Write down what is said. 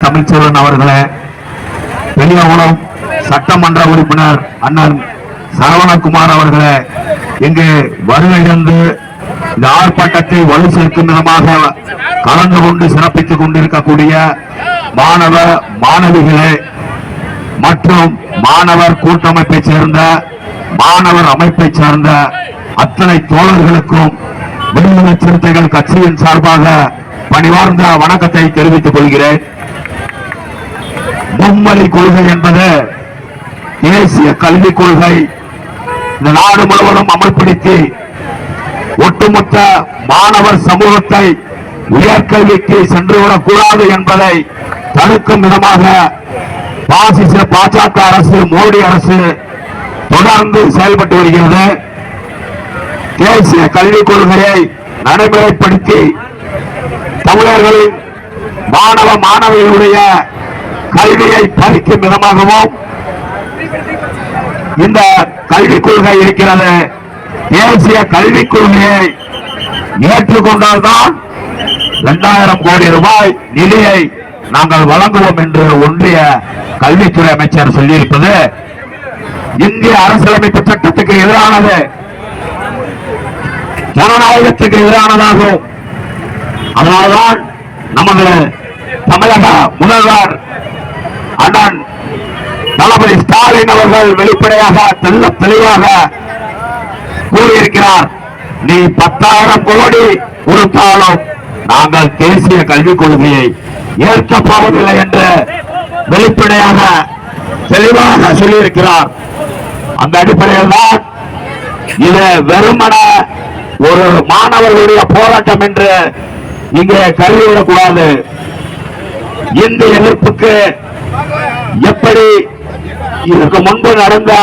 தமிழ்ச்செல்வன் அவர்களே, பெரியகுளம் சட்டமன்ற உறுப்பினர் அண்ணன் சரவணகுமார் அவர்களே, இங்கு வருகை தந்து இந்த ஆர்ப்பாட்டத்தை வலு சேர்க்கும் விதமாக கலந்து கொண்டு சிறப்பித்துக் கொண்டிருக்கக்கூடிய மாணவ மாணவிகளே மற்றும் மாணவர் கூட்டமைப்பை சேர்ந்த மாணவர் அமைப்பை சேர்ந்த அத்தனை தோழர்களுக்கும் விடுதலை சிறுத்தைகள் கட்சியின் சார்பாக பணிவார்ந்த வணக்கத்தை தெரிவித்துக் கொள்கிறேன். மும்மொழி கொள்கை என்பது தேசிய கல்விக் கொள்கை இந்த நாடு முழுவதும் அமல்படுத்தி ஒட்டுமொத்த மாணவர் சமூகத்தை உயர்கல்விக்கு சென்றுவிடக் கூடாது என்பதை தடுக்கும் விதமாக பாசிச பாஜக அரசு மோடி அரசு தொடர்ந்து செயல்பட்டு வருகிறது. தேசிய கல்விக் கொள்கையை நடைமுறைப்படுத்தி தமிழர்களின் மாணவ மாணவிகளுடைய கல்வியை பறிக்கும் விதமாகவும் இந்த கல்விக் கொள்கை இருக்கிறது. தேசிய கல்விக் கொள்கையை ஏற்றுக்கொண்டால்தான் 2000 கோடி ரூபாய் நிதியை நாங்கள் வழங்குவோம் என்று ஒன்றிய கல்வித்துறை அமைச்சர் சொல்லியிருப்பது இந்திய அரசியலமைப்பு சட்டத்துக்கு எதிரானது, ஜனநாயகத்துக்கு எதிரானதாகும். அதனால்தான் நமது தமிழக முதல்வர் அண்ணன் தளபதி ஸ்டாலின் அவர்கள் வெளிப்படையாக தெளிவாக கூறியிருக்கிறார். நீ 10,000 கோடி கொடுத்தாலும் நாங்கள் தேசிய கல்விக் கொள்கையை ஏற்கப் போவதில்லை என்று வெளிப்படையாக தெளிவாக சொல்லியிருக்கிறார். அந்த அடிப்படையில் தான் இது வெறுமன ஒரு மாணவர்களுடைய போராட்டம் என்று இங்கே கருதிவிடக்கூடாது. இந்த எதிர்ப்புக்கு எப்படி இதற்கு முன்பு நடந்த